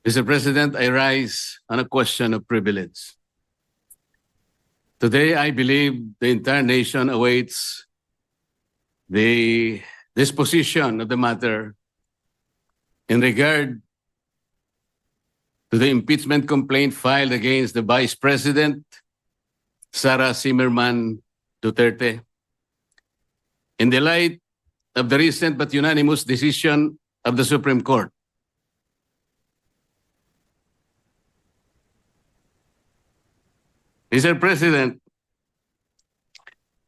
Mr. President, I rise on a question of privilege. Today, I believe the entire nation awaits the disposition of the matter in regard to the impeachment complaint filed against the Vice President, Sara Zimmerman Duterte. In the light of the recent but unanimous decision of the Supreme Court, Mr. President,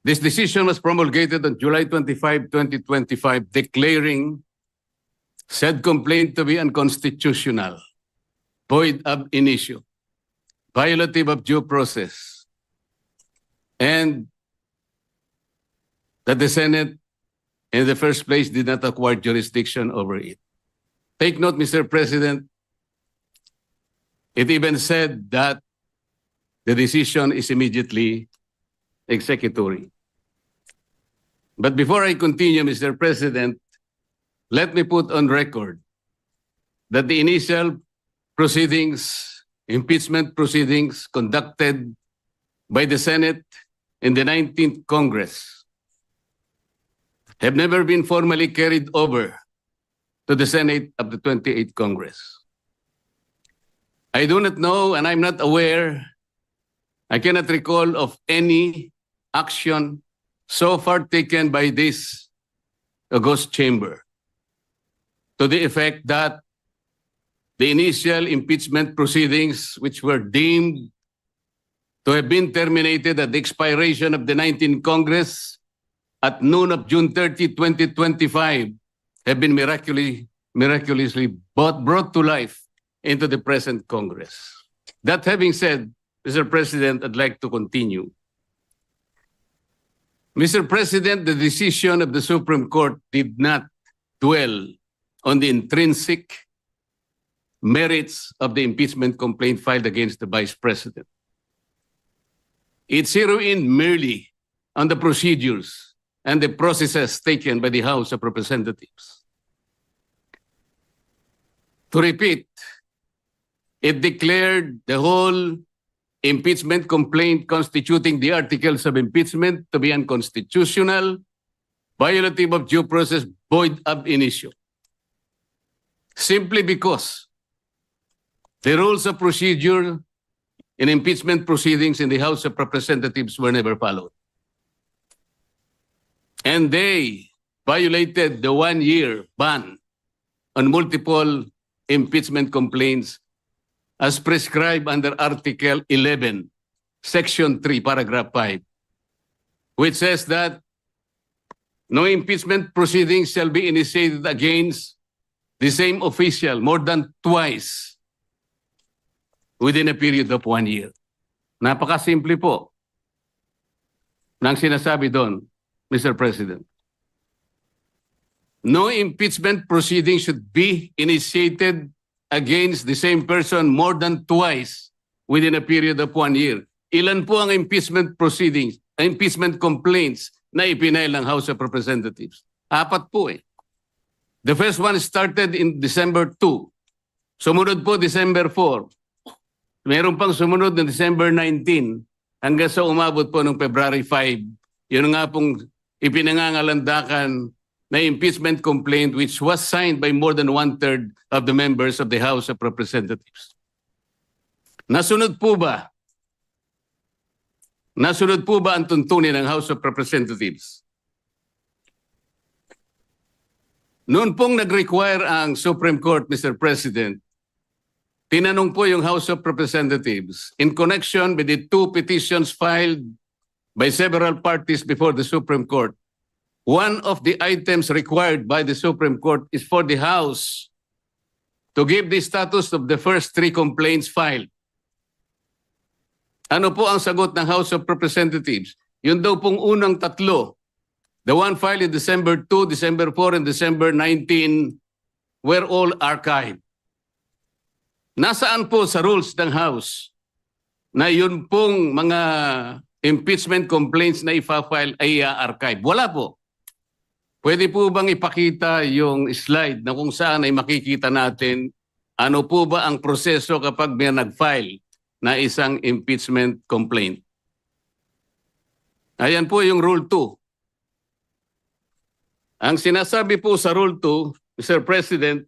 this decision was promulgated on July 25, 2025, declaring said complaint to be unconstitutional, void ab initio, violative of due process, and that the Senate in the first place did not acquire jurisdiction over it. Take note, Mr. President, it even said that the decision is immediately executory. But before I continue, Mr. President, let me put on record that the initial proceedings, impeachment proceedings conducted by the Senate in the 19th Congress have never been formally carried over to the Senate of the 28th Congress. I do not know, and I'm not aware, I cannot recall of any action so far taken by this august chamber to the effect that the initial impeachment proceedings, which were deemed to have been terminated at the expiration of the 19th Congress at noon of June 30, 2025, have been miraculously brought to life into the present Congress. That having said, Mr. President, I'd like to continue. Mr. President, the decision of the Supreme Court did not dwell on the intrinsic merits of the impeachment complaint filed against the Vice President. It zeroed in merely on the procedures and the processes taken by the House of Representatives. To repeat, it declared the whole impeachment complaint constituting the articles of impeachment to be unconstitutional, violative of due process, void ab initio. Simply because the rules of procedure in impeachment proceedings in the House of Representatives were never followed. And they violated the one-year ban on multiple impeachment complaints as prescribed under Article 11, Section 3, Paragraph 5, which says that no impeachment proceedings shall be initiated against the same official more than twice within a period of 1 year. Napakasimple po ng sinasabi doon, Mr. President. No impeachment proceeding should be initiated against the same person more than twice within a period of 1 year. Ilan po ang impeachment proceedings, impeachment complaints na ipinail ng House of Representatives? 4 po eh. The first one started in December 2. Sumunod po December 4. Meron pang sumunod na December 19 hanggang sa umabot po noong February 5. Yun nga pong ipinangangalandakan na impeachment complaint which was signed by more than 1/3 of the members of the House of Representatives. Nasunod po ba? Nasunod po ba ang tuntunin ng House of Representatives? Noon pong nag-require ang Supreme Court, Mr. President, tinanong po yung House of Representatives in connection with the 2 petitions filed by several parties before the Supreme Court. One of the items required by the Supreme Court is for the House to give the status of the first 3 complaints filed. Ano po ang sagot ng House of Representatives? Yun daw pong unang 3, the one filed in December 2, December 4, and December 19, were all archived. Nasaan po sa rules ng House na yun pong mga impeachment complaints na ipa-file ay archive? Wala po. Pwede po bang ipakita yung slide na kung saan ay makikita natin Ano po ba ang proseso kapag may nag-file na isang impeachment complaint? Ayan po yung Rule 2. Ang sinasabi po sa Rule 2, Mr. President,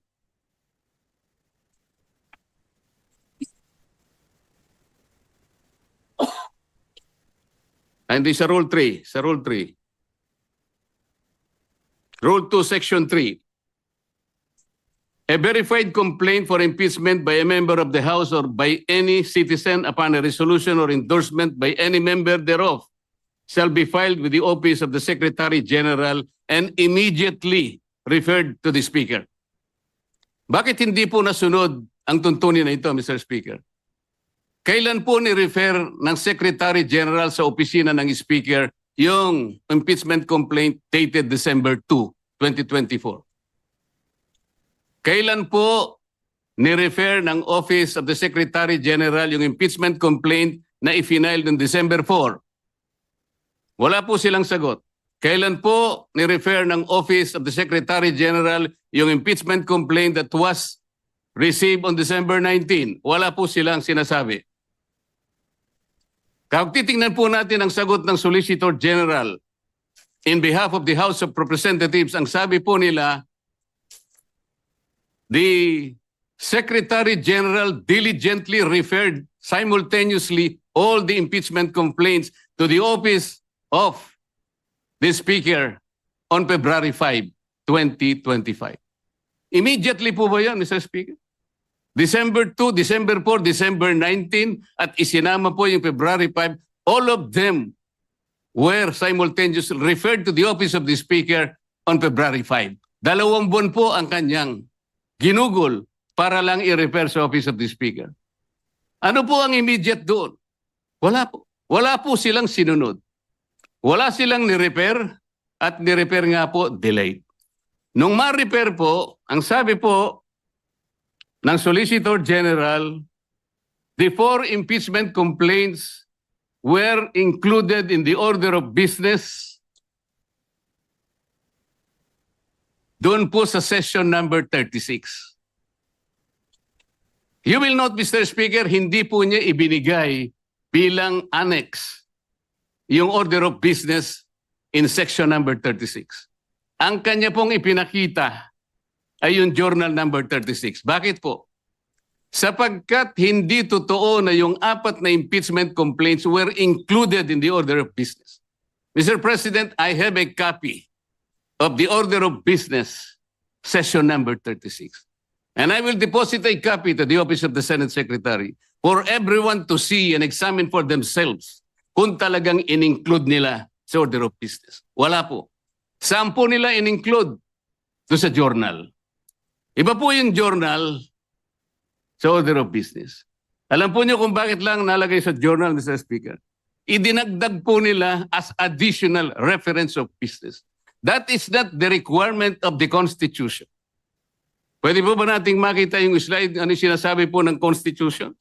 hindi sa Rule 3, sa Rule 3. Rule 2, Section 3. A verified complaint for impeachment by a member of the House or by any citizen upon a resolution or endorsement by any member thereof shall be filed with the office of the Secretary General and immediately referred to the Speaker. Bakit hindi po nasunod ang tuntunin na ito, Mr. Speaker? Kailan po ni-refer ng Secretary General sa opisina ng Speaker yung impeachment complaint dated December 2, 2024? Kailan po ni-refer ng Office of the Secretary General yung impeachment complaint na i-file noong December 4? Wala po silang sagot. Kailan po ni-refer ng Office of the Secretary General yung impeachment complaint that was received on December 19? Wala po silang sinasabi. Kung titingnan po natin ang sagot ng Solicitor General in behalf of the House of Representatives, ang sabi po nila, the Secretary General diligently referred simultaneously all the impeachment complaints to the office of the Speaker on February 5, 2025. Immediately po ba yan, Mr. Speaker? December 2, December 4, December 19, at isinama po yung February 5, all of them were simultaneously referred to the office of the Speaker on February 5. 2 buwan po ang kanyang ginugol para lang i-refer sa office of the Speaker. Ano po ang immediate doon? Wala po. Wala po silang sinunod. Wala silang ni-refer at ni-refer nga po delayed. Nung ma-refer po, ang sabi po ng Solicitor General, the 4 impeachment complaints were included in the order of business doon po sa session number 36. You will note, Mr. Speaker, hindi po niya ibinigay bilang annex yung order of business in section number 36. Ang kanya pong ipinakita ay yung journal number 36. Bakit po? Sapagkat hindi totoo na yung 4 na impeachment complaints were included in the order of business. Mr. President, I have a copy of the order of business, session number 36. And I will deposit a copy to the office of the Senate Secretary for everyone to see and examine for themselves kung talagang in-include nila sa order of business. Wala po. Saan po nila in-include? Doon sa journal. Iba po yung journal sa order of business. Alam po niyo kung bakit lang nalagay sa journal, Mr. Speaker? Idinagdag po nila as additional reference of business. That is not the requirement of the Constitution. Pwede po ba nating makita yung slide, ano sinasabi po ng Constitution?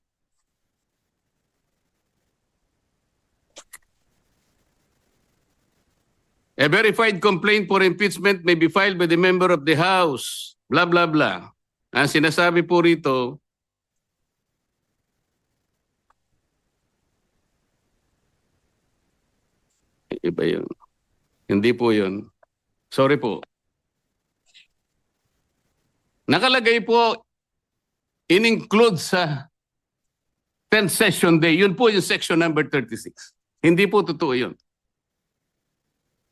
A verified complaint for impeachment may be filed by the member of the House, blah, blah, blah. Ang sinasabi po rito, iba yun. Hindi po yun. Sorry po. Nakalagay po, in-include sa 10th session day. Yun po yung section number 36. Hindi po totoo yun.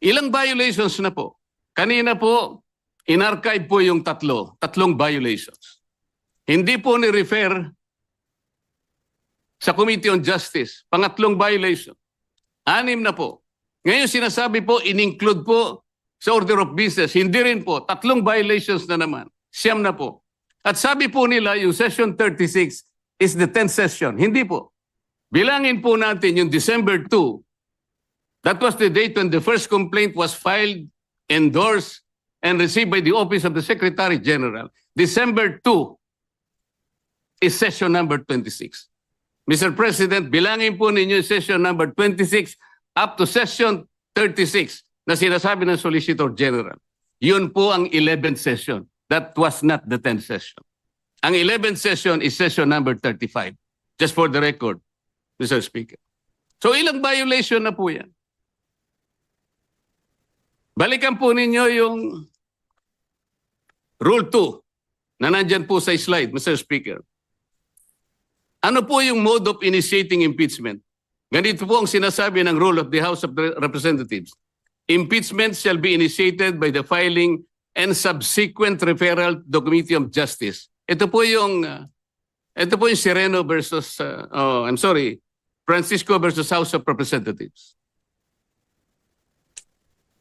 Ilang violations na po? Kanina po, in-archive po yung tatlong violations. Hindi po ni-refer sa Committee on Justice. Pangatlong violation. 6 na po. Ngayon sinasabi po, in-include po sa order of business. Hindi rin po. 3 violations na naman. 9 na po. At sabi po nila, yung session 36 is the 10th session. Hindi po. Bilangin po natin yung December 2. That was the date when the first complaint was filed, endorsed, and received by the Office of the Secretary General. December 2 is session number 26. Mr. President, bilangin po ninyo yung session number 26 up to session 36 na sinasabi ng Solicitor General. Yun po ang 11th session. That was not the 10th session. Ang 11th session is session number 35. Just for the record, Mr. Speaker. So ilang violation na po yan? Balikan po ninyo yung Rule 2 na nandyan po sa slide, Mr. Speaker. Ano po yung mode of initiating impeachment? Ganito po ang sinasabi ng rule of the House of Representatives. Impeachment shall be initiated by the filing and subsequent referral to the Committee of Justice. Ito po yung Sereno versus, Francisco versus House of Representatives.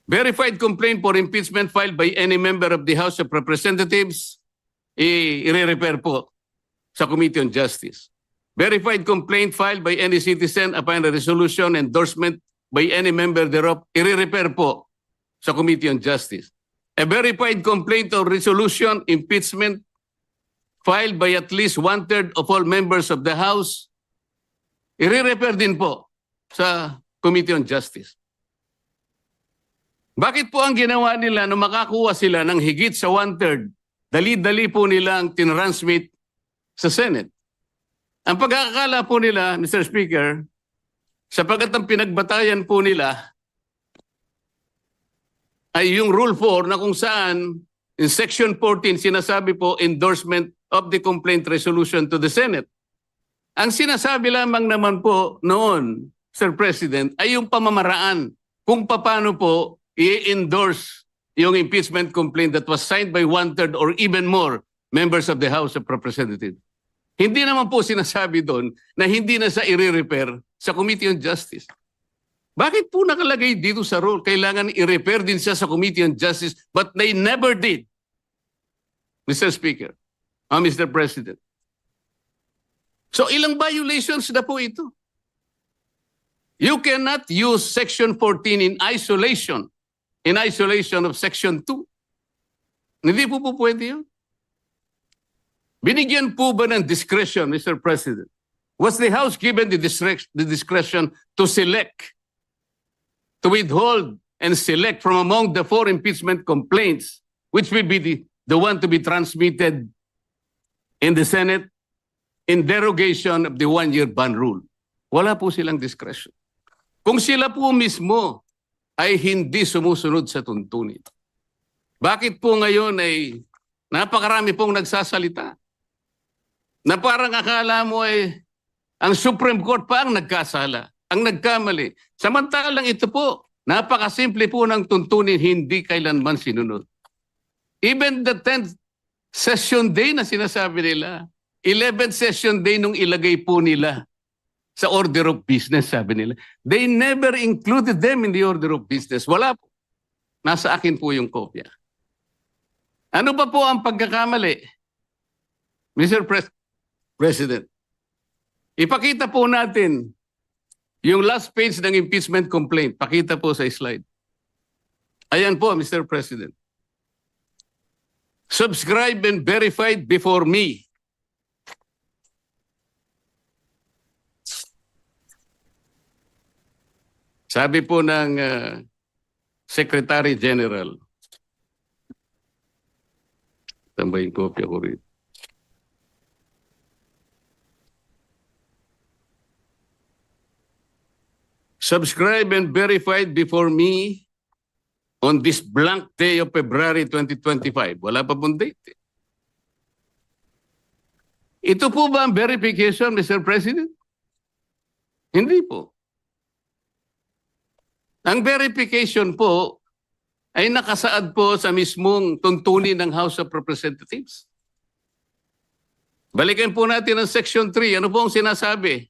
Verified complaint for impeachment filed by any member of the House of Representatives, i-refer po sa Committee on Justice. Verified complaint filed by any citizen upon a resolution endorsement by any member thereof, i-refer po sa Committee on Justice. A verified complaint or resolution impeachment filed by at least 1/3 of all members of the House, i-refer din po sa Committee on Justice. Bakit po ang ginawa nila nung makakuha sila ng higit sa 1/3, dali-dali po nilang tinransmit sa Senate? Ang pagkakakala po nila, Mr. Speaker, sapagkat ang pinagbatayan po nila ay yung Rule 4 na kung saan in Section 14 sinasabi po endorsement of the complaint resolution to the Senate. Ang sinasabi lamang naman po noon, Sir President, ay yung pamamaraan kung paano po i-endorse yung impeachment complaint that was signed by 1/3 or even more members of the House of Representatives. Hindi naman po sinasabi doon na hindi na sa i-refer sa Committee on Justice. Bakit po nakalagay dito sa rule? Kailangan i-refer din siya sa Committee on Justice, but they never did. Mr. Speaker, Mr. President. So ilang violations na po ito? You cannot use Section 14 in isolation of Section 2. Hindi po pwede yun. Binigyan po ba ng discretion, Mr. President? Was the House given the discretion to select, to withhold and select from among the 4 impeachment complaints, which will be the one to be transmitted in the Senate in derogation of the 1-year ban rule? Wala po silang discretion. Kung sila po mismo ay hindi sumusunod sa tuntunin. Bakit po ngayon ay napakarami pong nagsasalita? Na parang akala mo ay ang Supreme Court pa ang nagkasala, ang nagkamali. Samantalang ito po, napakasimple po ng tuntunin, hindi kailanman sinunod. Even the 10th session day na sinasabi nila, 11th session day nung ilagay po nila sa order of business, sabi nila. They never included them in the order of business. Wala po. Nasa akin po yung kopya. Ano ba po ang pagkakamali? Mr. President, ipakita po natin yung last page ng impeachment complaint. Pakita po sa slide. Ayan po, Mr. President. Subscribed and verified before me. Sabi po ng Secretary General, tambayin kopya ko rin. Subscribed and verified before me on this blank day of February 2025. Wala pa pong date. Ito po ba ang verification, Mr. President? Hindi po. Ang verification po ay nakasaad po sa mismong tuntunin ng House of Representatives. Balikan po natin ang Section 3. Ano po ang sinasabi?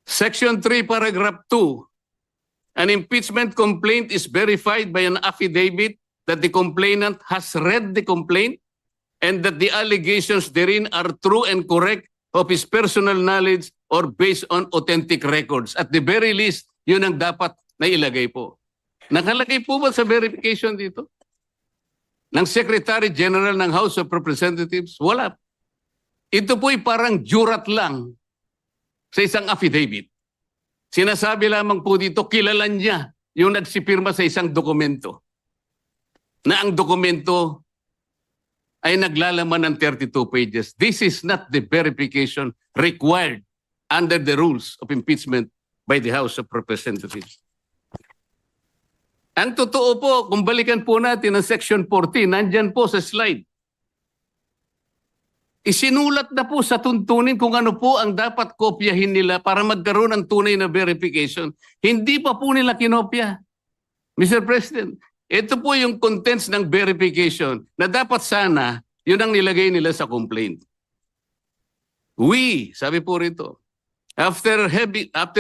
Section 3, Paragraph 2. An impeachment complaint is verified by an affidavit that the complainant has read the complaint and that the allegations therein are true and correct of his personal knowledge or based on authentic records. At the very least, yun ang dapat na ilagay po. Nakalagay po ba sa verification dito? Ng Secretary General ng House of Representatives? Wala. Ito po'y parang jurat lang sa isang affidavit. Sinasabi lamang po dito, kilala niya yung nagsipirma sa isang dokumento. Na ang dokumento ay naglalaman ng 32 pages. This is not the verification required under the rules of impeachment by the House of Representatives. Ang totoo po, kung balikan po natin ang Section 14, nandyan po sa slide. Isinulat na po sa tuntunin kung ano po ang dapat kopyahin nila para magkaroon ng tunay na verification. Hindi pa po nila kinopya. Mr. President, ito po yung contents ng verification na dapat sana yun ang nilagay nila sa complaint. We, sabi po rito, after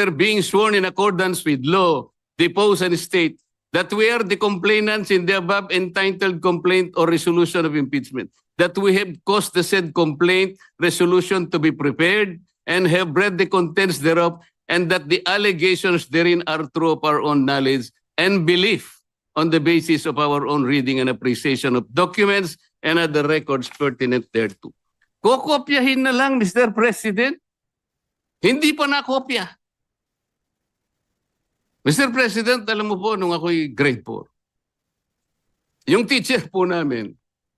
being sworn in accordance with law, depose and state that we are the complainants in the above entitled complaint or resolution of impeachment, that we have caused the said complaint resolution to be prepared and have read the contents thereof, and that the allegations therein are true of our own knowledge and belief on the basis of our own reading and appreciation of documents and other records pertinent thereto. Kokopyahin na lang, Mr. President. Hindi pa nakopya. Mr. President, alam mo po, nung ako'y grade 4, yung teacher po namin,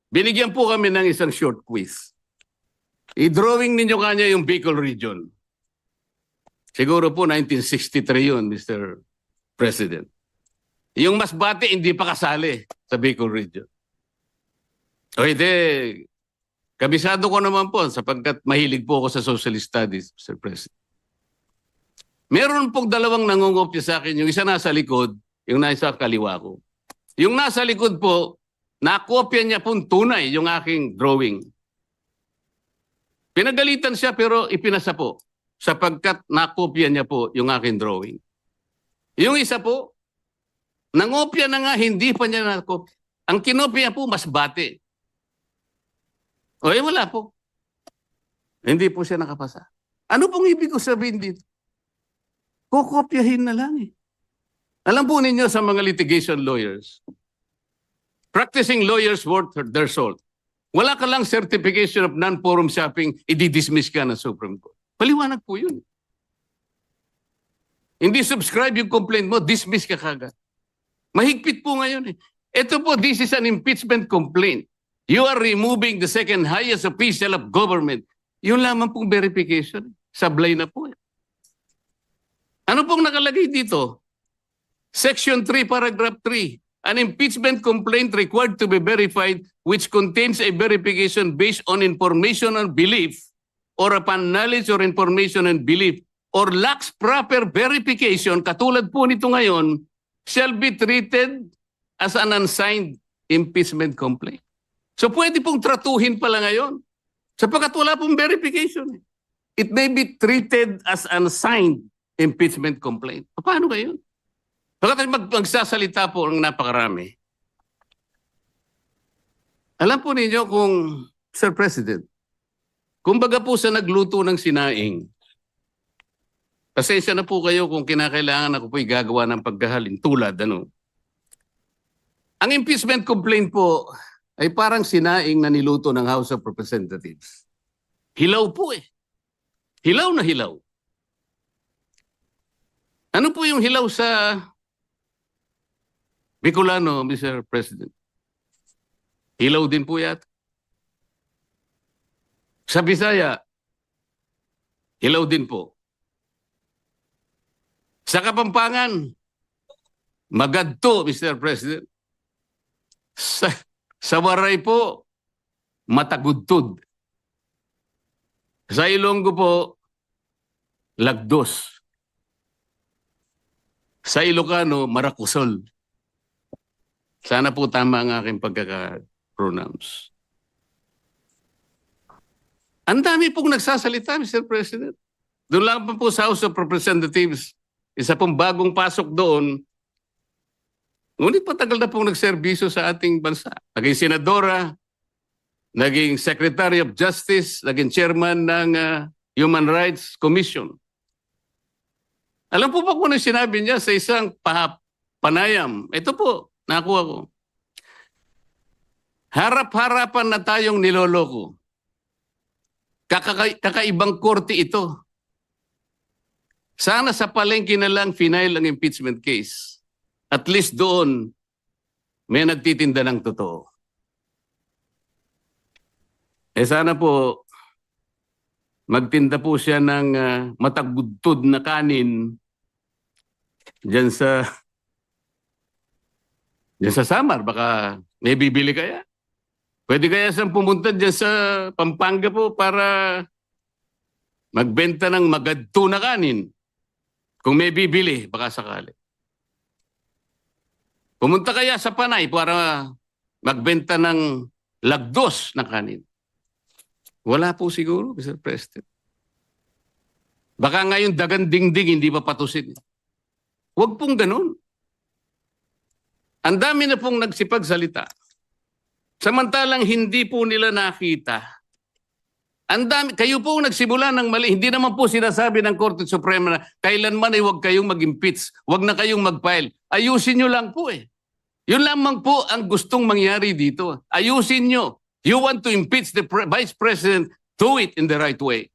binigyan po kami ng isang short quiz. I-drawing ninyo kanya yung Bicol region. Siguro po 1963 yun, Mr. President. Yung Masbate, hindi pa kasali sa Bicol region. O hindi, kabisado ko naman po sapagkat mahilig po ako sa social studies, Mr. President. Meron pong dalawang nangungopya sa akin. Yung isa nasa likod, yung nasa kaliwa ko. Yung nasa likod po, nakopya niya pong tunay yung aking drawing. Pinagalitan siya pero ipinasa po sapagkat nakopya niya po yung aking drawing. Yung isa po, nangopya na nga, hindi pa niya nakopya. Ang kinopya po, Masbate. O wala po. Hindi po siya nakapasa. Ano pong ibig ko sabihin dito? Kokopyahin na lang eh. Alam po ninyo sa mga litigation lawyers, practicing lawyers worth their salt. Wala ka lang certification of non-forum shopping, i-dismiss ka ng Supreme Court. Paliwanag po yun. Hindi subscribe yung complaint mo, dismiss ka kagad. Mahigpit po ngayon eh. Ito po, this is an impeachment complaint. You are removing the second highest official of government. Yun lamang pong verification. Sablay na po. Ano pong nakalagay dito? Section 3, paragraph 3. An impeachment complaint required to be verified which contains a verification based on information and belief or upon knowledge or information and belief or lacks proper verification, katulad po nito ngayon, shall be treated as an unsigned impeachment complaint. So pwede pong tratuhin pala ngayon sapagkat wala pong verification. It may be treated as unsigned impeachment complaint. Paano ngayon? Pagkat magsasalita po ang napakarami. Alam po ninyo kung, Sir President, kumbaga po sa nagluto ng sinaing, pasensya na po kayo kung kinakailangan ako po'y gagawa ng pagkahalin tulad, ano. Ang impeachment complaint po ay parang sinaing na niluto ng House of Representatives. Hilaw po eh. Hilaw na hilaw. Ano po yung hilaw sa Bicolano, Mr. President? Hilaw din po yata. Sa Bisaya, hilaw din po. Sa Kapampangan, magadto, Mr. President. Sa Waray po, matagudtod. Sa Ilonggo po, lagdos. Sa Ilocano, marakusol. Sana po tama ang aking pagkaka-pronounce. Ang dami pong nagsasalita, Mr. President. Doon lang po sa House of Representatives, isa pong bagong pasok doon. Ngunit patagal na pong nagserbisyo sa ating bansa. Naging senadora, naging Secretary of Justice, naging chairman ng Human Rights Commission. Alam po ba kung ano sinabi niya sa isang panayam? Ito po, nakuha ko. Harap-harapan na tayong niloloko. Kakaibang korte ito. Sana sa palengke na lang final ang impeachment case. At least doon, may nagtitinda ng totoo. Sana po magtinda po siya ng matagudtod na kanin diyan sa Samar. Baka may bibili kaya. Pwede kaya siyang pumunta diyan sa Pampanga po para magbenta ng magadto na kanin. Kung may bibili, baka sakali. Pumunta kaya sa Panay para magbenta ng lagdos na kanin. Wala po siguro, Mr. President. Baka ngayon dagan dingding, hindi pa patusin. Huwag pong ganun. Ang dami na pong nagsipagsalita. Samantalang hindi po nila nakita. Ang dami, kayo po nagsimula ng mali. Hindi naman po sinasabi ng Korte Suprema na kailanman ay huwag kayong mag-impeach, huwag na kayong mag-file. Ayusin nyo lang po eh. Yun lamang po ang gustong mangyari dito. Ayusin nyo. You want to impeach the Vice President, do it in the right way.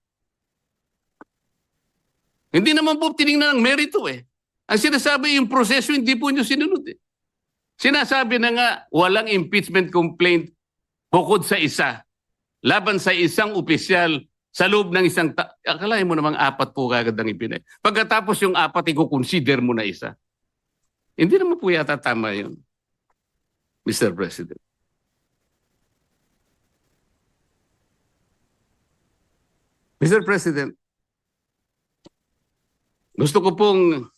Hindi naman po tinignan ng merito eh. Ang sinasabi yung proseso, hindi po nyo sinunod eh. Sinasabi na nga, walang impeachment complaint bukod sa isa. Laban sa isang opisyal sa loob ng isang akalain mo namang 4 po kagad ang ipinay. Pagkatapos yung 4, i-consider mo na isa. Hindi naman po yata tama yun, Mr. President. Mr. President, gusto ko pong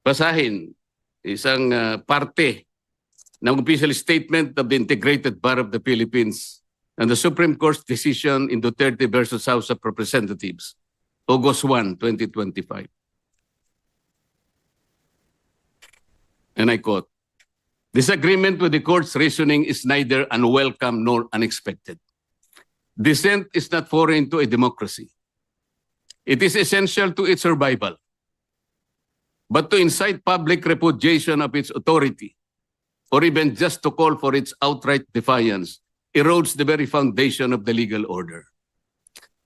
basahin isang parte ng official statement of the Integrated Bar of the Philippines and the Supreme Court's decision in Duterte versus House of Representatives, August 1, 2025. And I quote, "Disagreement with the court's reasoning is neither unwelcome nor unexpected. Dissent is not foreign to a democracy. It is essential to its survival. But to incite public repudiation of its authority, or even just to call for its outright defiance, erodes the very foundation of the legal order.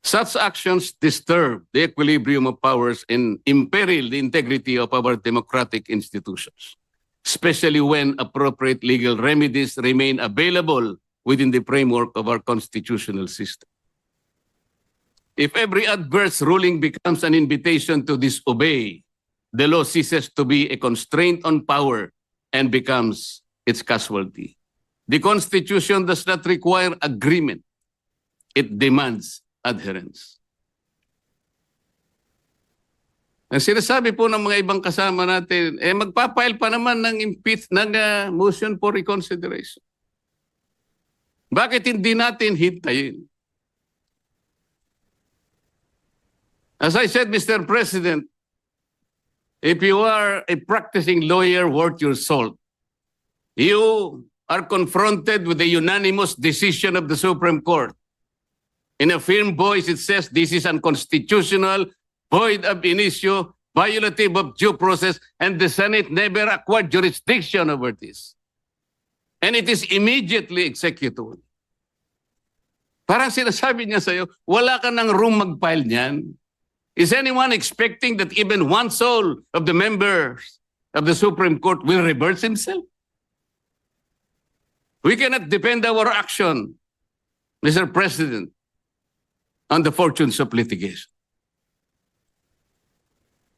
Such actions disturb the equilibrium of powers and imperil the integrity of our democratic institutions, especially when appropriate legal remedies remain available within the framework of our constitutional system. If every adverse ruling becomes an invitation to disobey, the law ceases to be a constraint on power and becomes its casualty. The Constitution does not require agreement. It demands adherence." Ang sinasabi po ng mga ibang kasama natin, magpapile pa naman ng motion for reconsideration. Bakit hindi natin hintayin? As I said, Mr. President, if you are a practicing lawyer worth your salt, you are confronted with the unanimous decision of the Supreme Court. In a firm voice, it says this is unconstitutional, void ab initio, violative of due process, and the Senate never acquired jurisdiction over this. And it is immediately executable. Parang sinasabi niya sa'yo, wala ka ng room mag-file niyan. Is anyone expecting that even one soul of the members of the Supreme Court will reverse himself? We cannot depend our action, Mr. President, on the fortunes of litigation.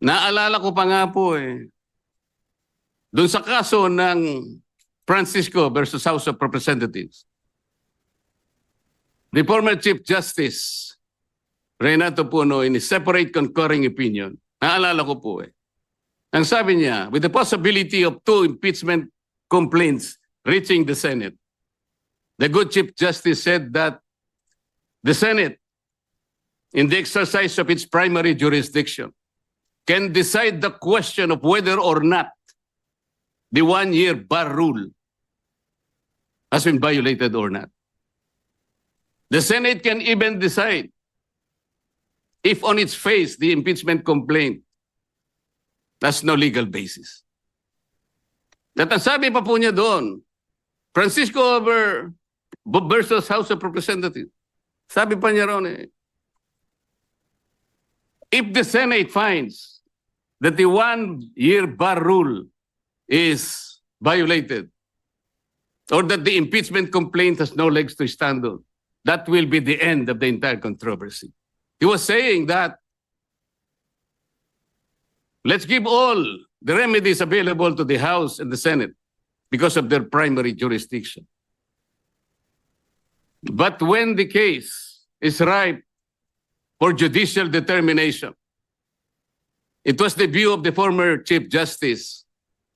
Naalala ko pa nga po doon sa kaso ng Francisco versus House of Representatives. The former Chief Justice Renato Puno, in his separate concurring opinion, naalala ko po ang sabi niya, with the possibility of 2 impeachment complaints reaching the Senate, the good Chief Justice said that the Senate, in the exercise of its primary jurisdiction, can decide the question of whether or not the 1-year bar rule has been violated or not. The Senate can even decide if on its face the impeachment complaint has no legal basis. At ang sabi pa po niya doon, Francisco versus House of Representatives, sabi pa niya ron if the Senate finds that the 1-year bar rule is violated or that the impeachment complaint has no legs to stand on, that will be the end of the entire controversy. He was saying that let's give all the remedies available to the House and the Senate because of their primary jurisdiction. But when the case is ripe for judicial determination, it was the view of the former Chief Justice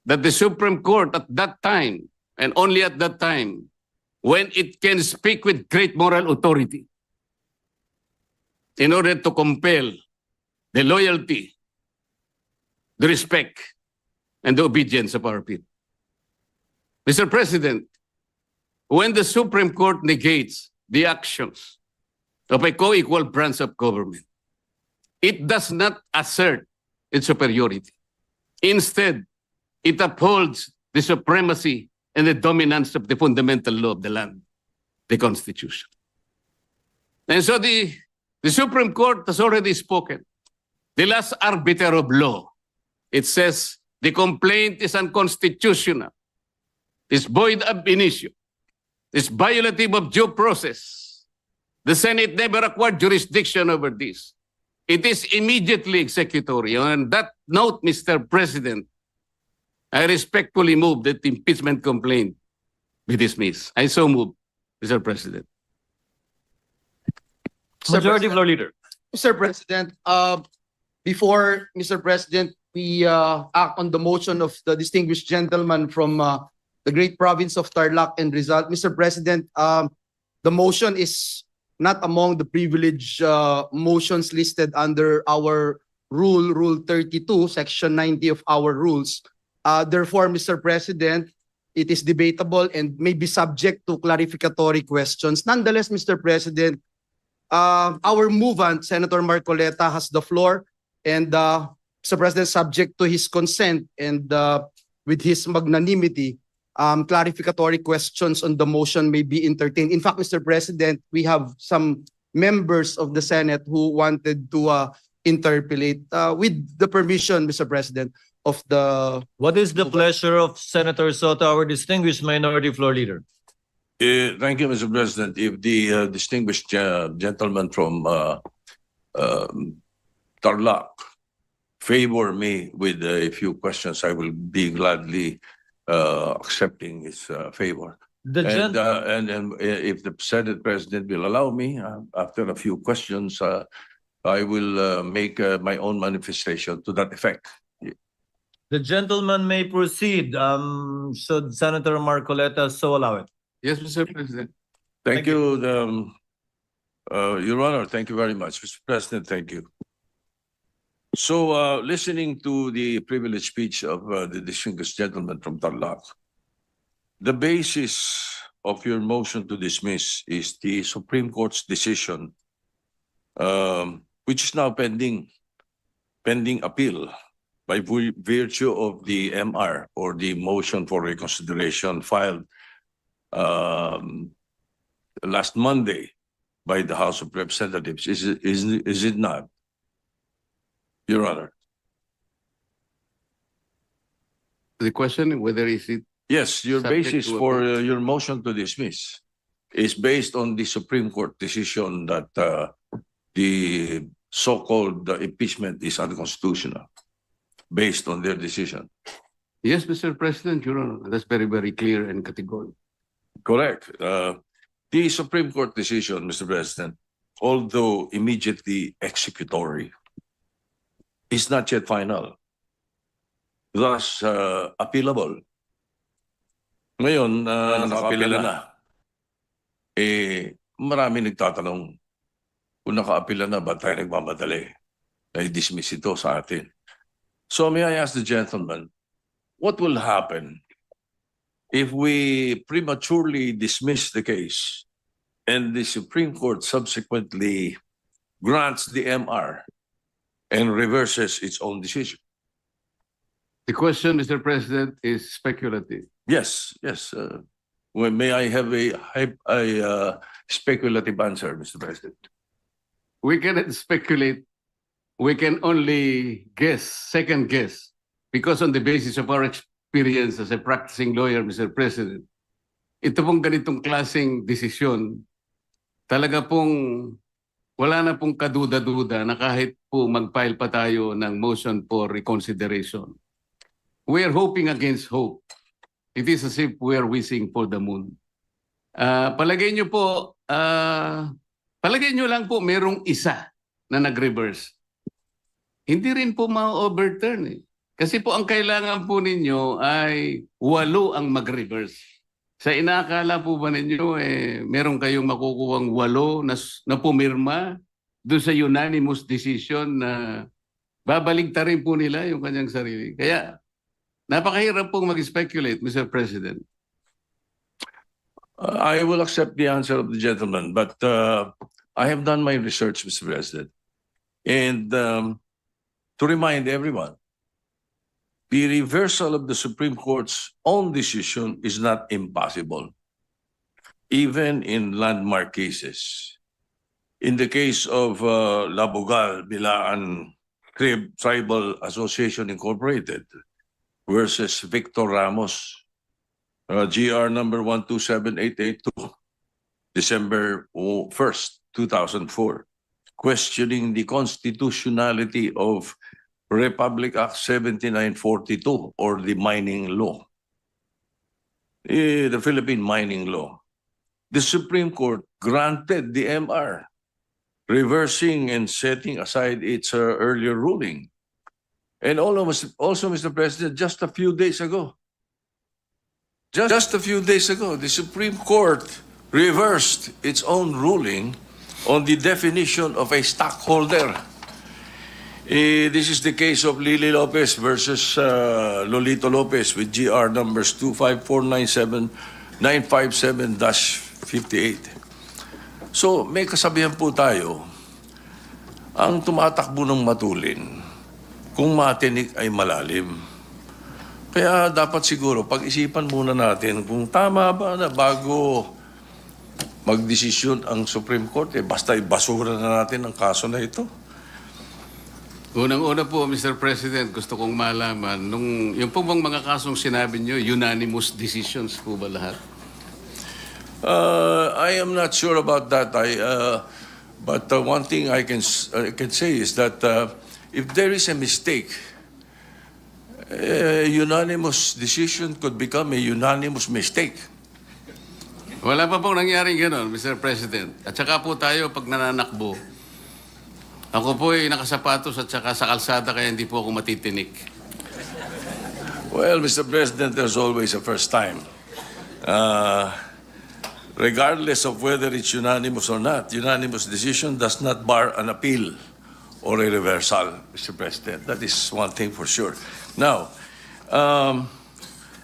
that the Supreme Court at that time, and only at that time, when it can speak with great moral authority in order to compel the loyalty, the respect, and the obedience of our people. Mr. President, when the Supreme Court negates the actions of a co-equal branch of government, it does not assert its superiority. Instead, it upholds the supremacy and the dominance of the fundamental law of the land, the Constitution. And so the Supreme Court has already spoken. The last arbiter of law, it says the complaint is unconstitutional, is void ab initio, is violative of due process. The Senate never acquired jurisdiction over this. It is immediately executory. On that note, Mr. President, I respectfully move that the impeachment complaint be dismissed. I so move, Mr. President. Majority Floor Leader. Mr. President, before, Mr. President, we act on the motion of the distinguished gentleman from the great province of Tarlac and Rizal. Mr. President, the motion is not among the privilege motions listed under our Rule 32, Section 90 of our rules. Therefore, Mr. President, it is debatable and may be subject to clarificatory questions. Nonetheless, Mr. President, our movant, Senator Marcoleta, has the floor, and Mr. President, subject to his consent and with his magnanimity, clarificatory questions on the motion may be entertained. In fact, Mr. President, we have some members of the Senate who wanted to interpolate with the permission, Mr. President, of the... What is the pleasure of Senator Soto, our distinguished Minority Floor Leader? Thank you, Mr. President. If the distinguished gentleman from Tarlac favor me with a few questions, I will be gladly accepting his favor. And if the Senate President will allow me, after a few questions, I will make my own manifestation to that effect. The gentleman may proceed. Should Senator Marcoleta so allow it? Yes, Mr. President. Thank you, Your Honor. Thank you very much. Mr. President, thank you. So, listening to the privileged speech of the distinguished gentleman from Tarlac, the basis of your motion to dismiss is the Supreme Court's decision, which is now pending appeal by virtue of the MR, or the motion for reconsideration filed last Monday by the House of Representatives. Is it not, Your Honor? The question whether is it... Yes, your Subject basis to for your motion to dismiss is based on the Supreme Court decision that the so-called impeachment is unconstitutional, based on their decision. Yes, Mr. President, Your Honor. That's very, very clear and categorical. Correct. The Supreme Court decision, Mr. President, although immediately executory, is not yet final, thus appealable. Ngayon, naka-apila na. Marami nagtatanong, kung naka-apila na, ba't tayo nagmamadali? I-dismiss ito sa atin. So may I ask the gentleman, what will happen if we prematurely dismiss the case and the Supreme Court subsequently grants the MR and reverses its own decision? The question, Mr. President, is speculative. Yes. May I have a speculative answer, Mr. President? We cannot speculate. We can only guess, second guess, because on the basis of our experience as a practicing lawyer, Mr. President, ito pong ganitong klaseng desisyon talaga pong wala na pong kaduda-duda na kahit po mag-file pa tayo ng motion for reconsideration. We are hoping against hope. It is as if we are wishing for the moon. Palagay nyo po, palagay nyo lang po merong isa na nag-reverse. Hindi rin po ma-overturn eh. Kasi po ang kailangan po ninyo ay 8 ang mag-reverse. Sa inaakala po ba ninyo, meron kayong makukuhang 8 na pumirma doon sa unanimous decision na babaligtarin po nila yung kanyang sarili. Kaya napakahirap pong mag-speculate, Mr. President. I will accept the answer of the gentleman, but I have done my research, Mr. President. And to remind everyone, the reversal of the Supreme Court's own decision is not impossible, even in landmark cases. In the case of Labogal, Bilaan Tribal Association Incorporated versus Victor Ramos, GR number 127882, December 1st, 2004, questioning the constitutionality of Republic Act 7942 or the mining law, the Philippine mining law. The Supreme Court granted the MR, reversing and setting aside its earlier ruling. And also, Mr. President, just a few days ago, the Supreme Court reversed its own ruling on the definition of a stockholder. This is the case of Lily Lopez versus Lolito Lopez with GR numbers 25497-957-58. So may kasabihan po tayo, ang tumatakbo ng matulin, kung matinik ay malalim. Kaya dapat siguro pag-isipan muna natin kung tama ba na bago magdesisyon ang Supreme Court, basta ibasura na natin ang kaso na ito. Unang-una po, Mr. President, gusto kong malaman, yung po bang mga kasong sinabi nyo, unanimous decisions po ba lahat? I am not sure about that. But one thing I can say is that if there is a mistake, a unanimous decision could become a unanimous mistake. Wala pa pong nangyaring gano'n, Mr. President. At saka po tayo, pag nananakbo, ako po ay nakasapatos at saka sa kalsada kaya hindi po ako matitinik. Well, Mr. President, there's always a first time. Regardless of whether it's unanimous or not, unanimous decision does not bar an appeal or a reversal, Mr. President. That is one thing for sure. Now,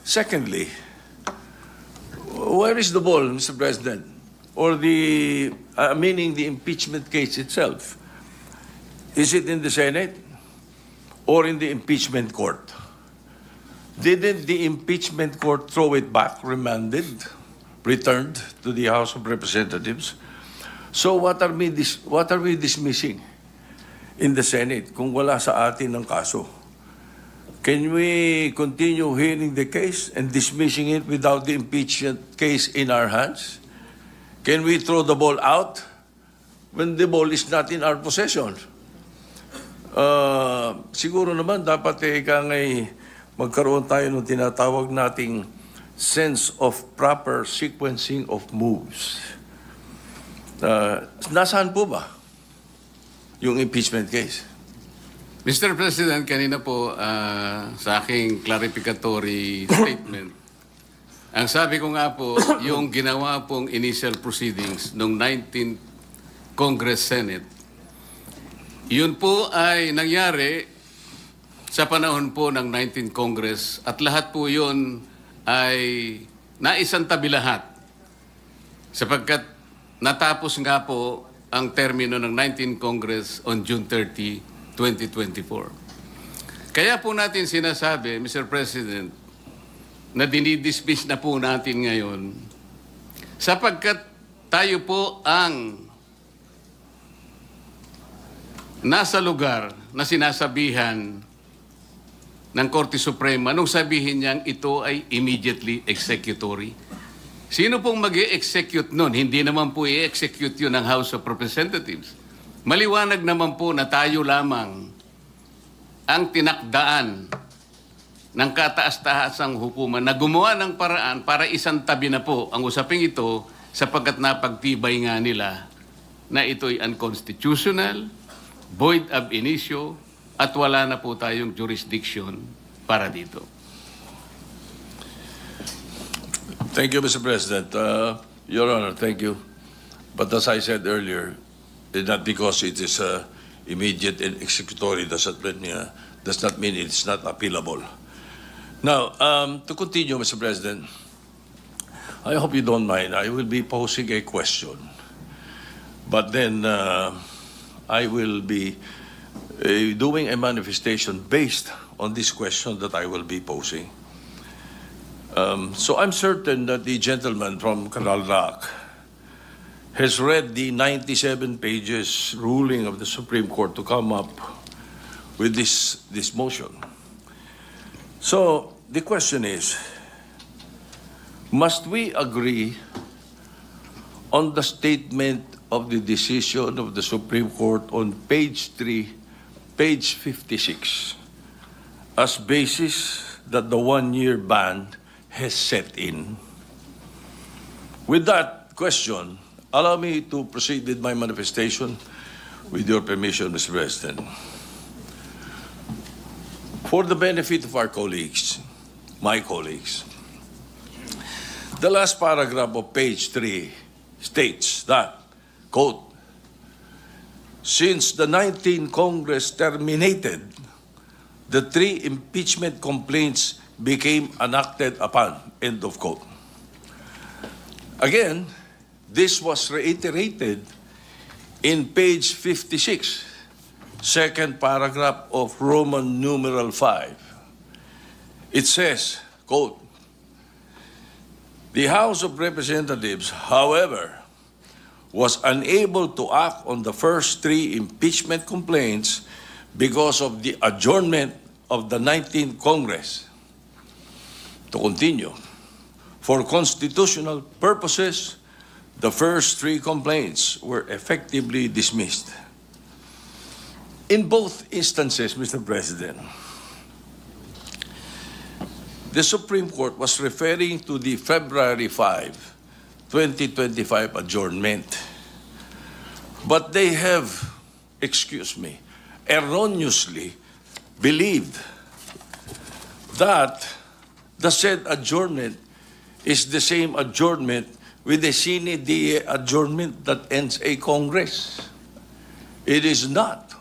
secondly, where is the ball, Mr. President? Or meaning the impeachment case itself? Is it in the Senate or in the impeachment court? Didn't the impeachment court throw it back, remanded, returned to the House of Representatives? So what are we dismissing in the Senate kung wala sa atin ang kaso? Can we continue hearing the case and dismissing it without the impeachment case in our hands? Can we throw the ball out when the ball is not in our possession? Siguro naman dapat magkaroon tayo ng tinatawag nating sense of proper sequencing of moves. Nasaan po ba yung impeachment case? Mr. President, kanina po sa aking clarificatory statement, ang sabi ko nga po, yung ginawa pong initial proceedings noong 19th Congress Senate, yun po ay nangyari sa panahon po ng 19th Congress at lahat po yun ay naisantabi lahat sapagkat natapos nga po ang termino ng 19th Congress on June 30, 2024. Kaya po natin sinasabi, Mr. President, na dinidismiss na po natin ngayon sapagkat tayo po ang nasa lugar na sinasabihan ng Korte Suprema nung sabihin niyang ito ay immediately executory. Sino pong mag-i-execute nun? Hindi naman po i-execute yun ng House of Representatives. Maliwanag naman po na tayo lamang ang tinakdaan ng kataas-taasang hukuman na gumawa ng paraan para isang tabi na po ang usaping ito sapagkat napagtibay nga nila na ito'y unconstitutional, void ab initio, at wala na po tayong jurisdiction para dito. Thank you, Mr. President. Your Honor, thank you. But as I said earlier, not because it is immediate and executory does not mean it's not appealable. Now, to continue, Mr. President, I hope you don't mind. I will be posing a question, but then I will be doing a manifestation based on this question that I will be posing. So I'm certain that the gentleman from Canal Rock has read the 97 pages ruling of the Supreme Court to come up with this motion. So the question is, must we agree on the statement of the decision of the Supreme Court on page 3, page 56, as basis that the one-year ban has set in? With that question, allow me to proceed with my manifestation with your permission, Mr. President. For the benefit of our colleagues, my colleagues, the last paragraph of page 3 states that, quote, since the 19th Congress terminated, the 3 impeachment complaints became enacted upon, end of quote. Again, this was reiterated in page 56, second paragraph of Roman numeral 5. It says, quote, the House of Representatives, however, was unable to act on the first 3 impeachment complaints because of the adjournment of the 19th Congress. To continue, for constitutional purposes, the first 3 complaints were effectively dismissed. In both instances, Mr. President, the Supreme Court was referring to the February 5, 2025 adjournment. But they have, erroneously believed that the said adjournment is the same adjournment with the sine die adjournment that ends a Congress. It is not.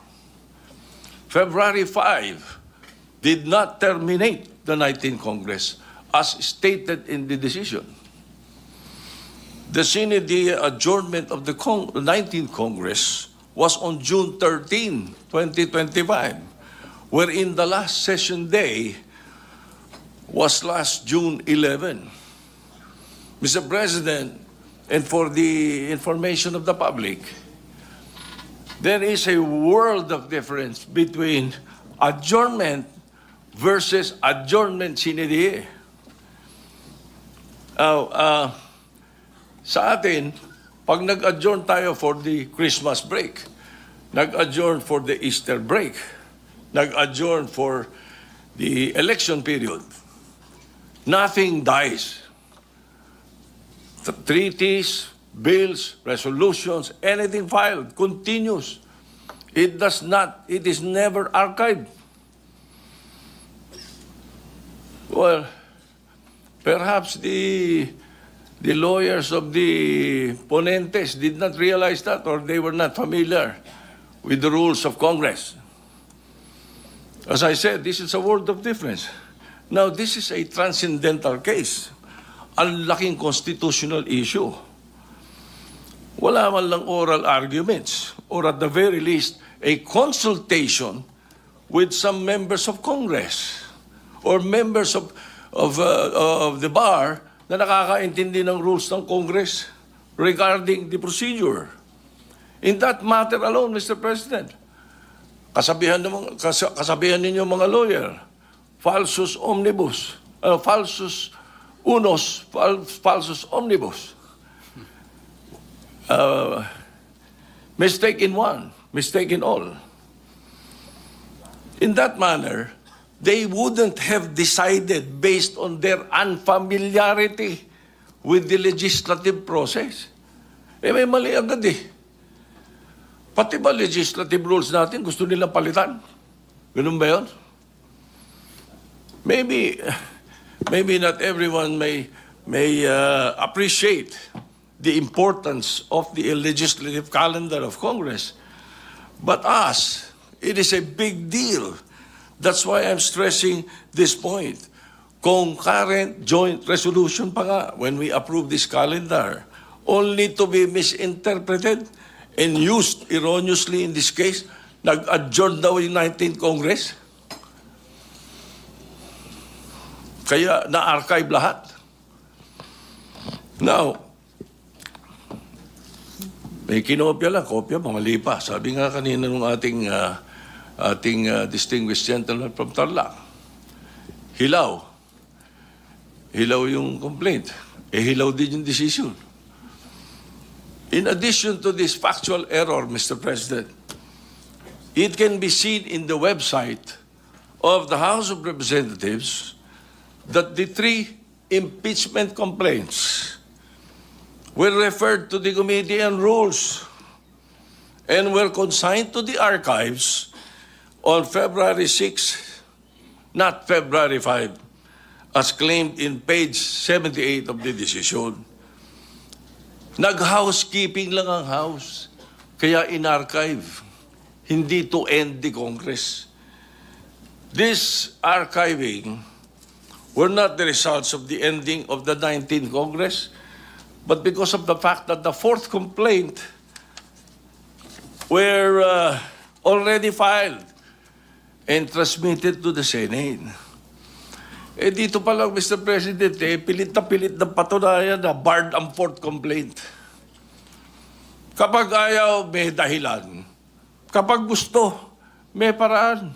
February 5 did not terminate the 19th Congress as stated in the decision. The sine die adjournment of the 19th Congress was on June 13, 2025, wherein the last session day was last June 11. Mr. President, and for the information of the public, there is a world of difference between adjournment versus adjournment sine die. Sa atin, pag nag-adjourn tayo for the Christmas break, nag-adjourn for the Easter break, nag-adjourn for the election period, nothing dies. The treaties, bills, resolutions, anything filed continues. It is never archived. Well, perhaps the lawyers of the ponentes did not realize that, or they were not familiar with the rules of Congress. As I said, this is a world of difference. Now, this is a transcendental case. Ang laking constitutional issue. Wala man lang oral arguments, or at the very least, a consultation with some members of Congress or members of the bar na nakakaintindi ng rules ng Congress regarding the procedure. In that matter alone, Mr. President, kasabihan ninyo mga lawyer, falsus omnibus, falsus Unos falsus omnibus. Mistake in one, mistake in all. In that manner, they wouldn't have decided based on their unfamiliarity with the legislative process. May mali agad eh. Pati ba legislative rules natin gusto nilang palitan? Ganun ba yun? Maybe not everyone may appreciate the importance of the legislative calendar of Congress. But us, it is a big deal. That's why I'm stressing this point. Concurrent joint resolution pa nga when we approve this calendar, only to be misinterpreted and used erroneously in this case. Nag-adjourn daw yung 19th Congress. Kaya na-archive lahat. Now, may kinopya lang, kopya, mali pa. Sabi nga kanina ng ating distinguished gentleman from Tarlac, hilaw. Hilaw yung complaint. Hilaw din yung decision. In addition to this factual error, Mr. President, it can be seen in the website of the House of Representatives that the 3 impeachment complaints were referred to the Committee on Rules and were consigned to the archives on February 6, not February 5, as claimed in page 78 of the decision. Nag-housekeeping lang ang House, kaya in-archive, hindi to end the Congress. This archiving were not the results of the ending of the 19th Congress, but because of the fact that the 4th complaint were already filed and transmitted to the Senate. Dito pa lang, Mr. President, pilit na patunayan na barred ang 4th complaint. Kapag ayaw, may dahilan. Kapag gusto, may paraan.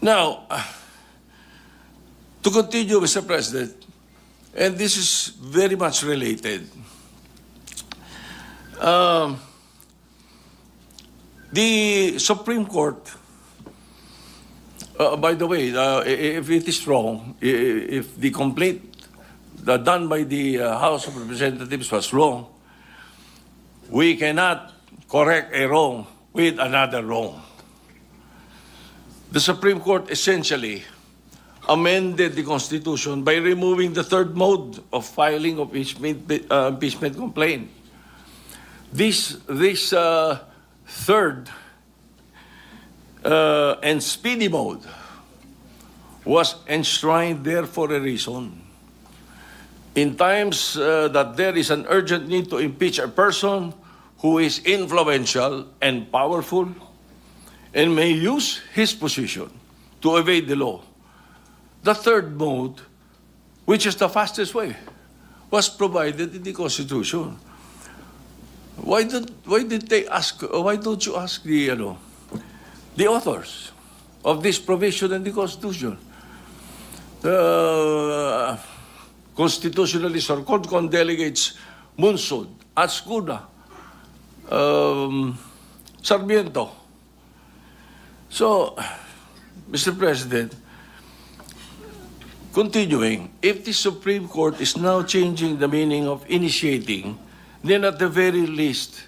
Now, to continue, Mr. President, and this is very much related. The Supreme Court, by the way, if it is wrong, if the complaint done by the House of Representatives was wrong, we cannot correct a wrong with another wrong. The Supreme Court essentially amended the Constitution by removing the 3rd mode of filing of impeachment complaint. This 3rd and speedy mode was enshrined there for a reason. In times that there is an urgent need to impeach a person who is influential and powerful and may use his position to evade the law, the 3rd mode, which is the fastest way, was provided in the Constitution. Why don't you ask the authors of this provision in the Constitution? Constitutionalists or CONCON delegates Munsod, Ascuna, Sarmiento. So, Mr. President, continuing, if the Supreme Court is now changing the meaning of initiating, then at the very least,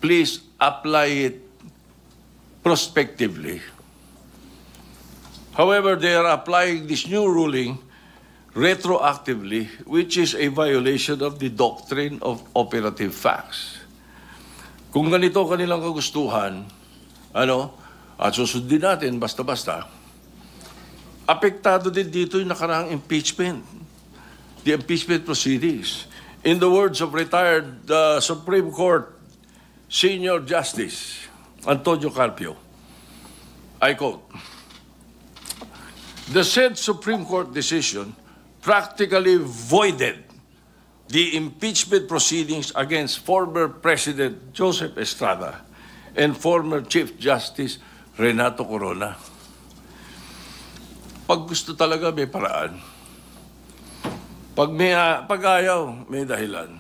please apply it prospectively. However, they are applying this new ruling retroactively, which is a violation of the doctrine of operative facts. Kung ganito kanilang kagustuhan, at susundin natin basta-basta, apektado din dito yung nakaraang impeachment, the impeachment proceedings. In the words of retired Supreme Court Senior Justice Antonio Carpio, I quote, "The said Supreme Court decision practically voided the impeachment proceedings against former President Joseph Estrada and former Chief Justice Renato Corona." Pag gusto talaga, may paraan. Pag ayaw, may dahilan.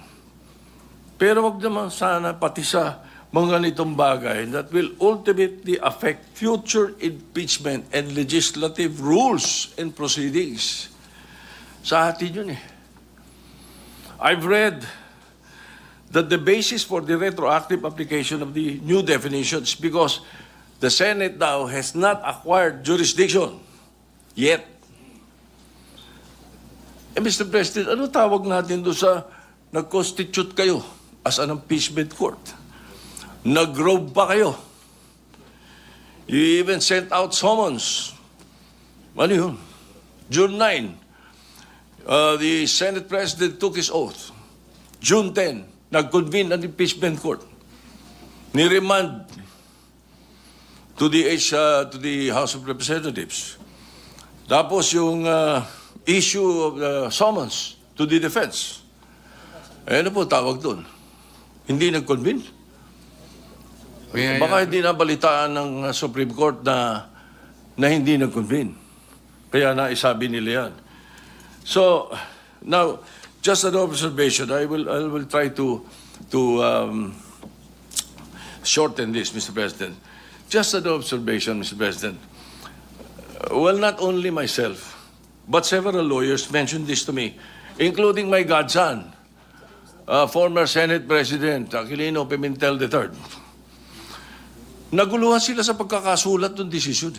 Pero wag naman sana pati sa mga ganitong bagay that will ultimately affect future impeachment and legislative rules and proceedings. Sa atin yun eh. I've read that the basis for the retroactive application of the new definitions because the Senate now has not acquired jurisdiction yet. Mr. President, ano tawag natin doon sa nag-constitute kayo as an impeachment court? Nag-robe pa kayo. You even sent out summons. Ano yun? June 9, the Senate President took his oath. June 10, nag-convene an impeachment court. Niremand to the House of Representatives. Tapos yung issue of the summons to the defense. Ano po tawag doon? Hindi nag-convene? Baka hindi nabalitaan ng Supreme Court na hindi nag-convene. Kaya naisabi nila yan. So, now, just an observation. I will try to shorten this, Mr. President. Just an observation, Mr. President. Well, not only myself, but several lawyers mentioned this to me, including my godson, former Senate President Aquilino Pimentel III. Naguluhan sila sa pagkakasulat ng desisyon.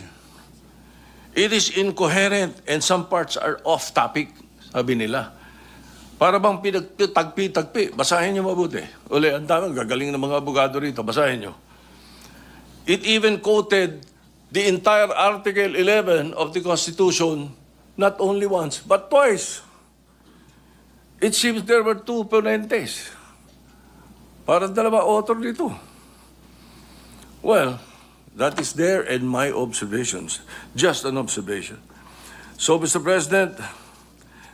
It is incoherent and some parts are off-topic, sabi nila. Para bang pinagtagpi-tagpi. Basahin niyo mabuti. Uli, ang dami, gagaling ng mga abogado rito. Basahin niyo. It even quoted the entire Article 11 of the Constitution not only once, but twice. It seems there were two ponentes. Parang dalawa author dito. Well, that is there in my observations. Just an observation. So, Mr. President,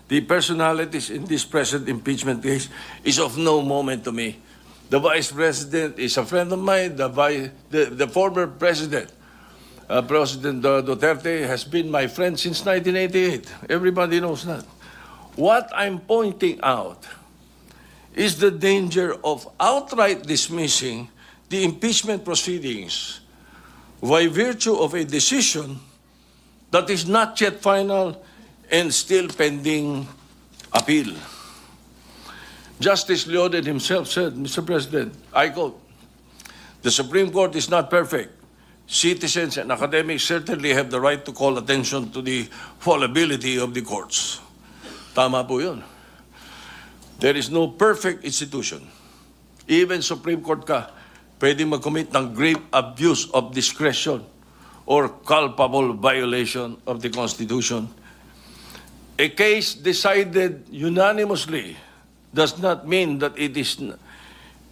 the personalities in this present impeachment case is of no moment to me. The Vice President is a friend of mine. The former President, President Duterte, has been my friend since 1988. Everybody knows that. What I'm pointing out is the danger of outright dismissing the impeachment proceedings by virtue of a decision that is not yet final and still pending appeal. Justice Leoden himself said, Mr. President, I quote, "The Supreme Court is not perfect. Citizens and academics certainly have the right to call attention to the fallibility of the courts." Tama po yun. There is no perfect institution. Even Supreme Court ka, pwedeng mag-commit ng grave abuse of discretion or culpable violation of the Constitution. A case decided unanimously does not mean that it is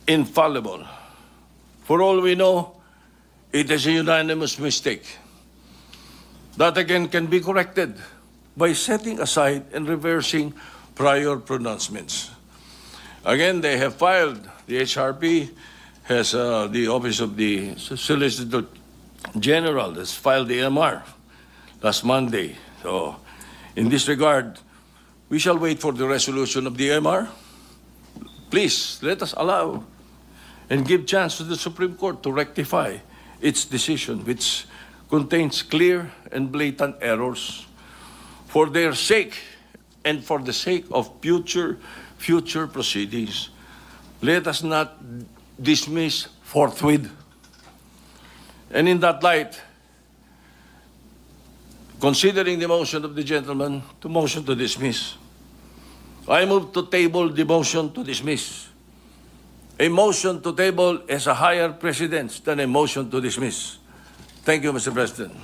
infallible. For all we know, it is a unanimous mistake. That again can be corrected by setting aside and reversing prior pronouncements. Again, they have filed, the HRP has the Office of the Solicitor General has filed the MR last Monday. So, in this regard, we shall wait for the resolution of the MR. Please, let us allow and give chance to the Supreme Court to rectify its decision, which contains clear and blatant errors. For their sake and for the sake of future proceedings, let us not dismiss forthwith. And in that light, considering the motion of the gentleman to motion to dismiss, I move to table the motion to dismiss. A motion to table has a higher precedence than a motion to dismiss. Thank you, Mr. President.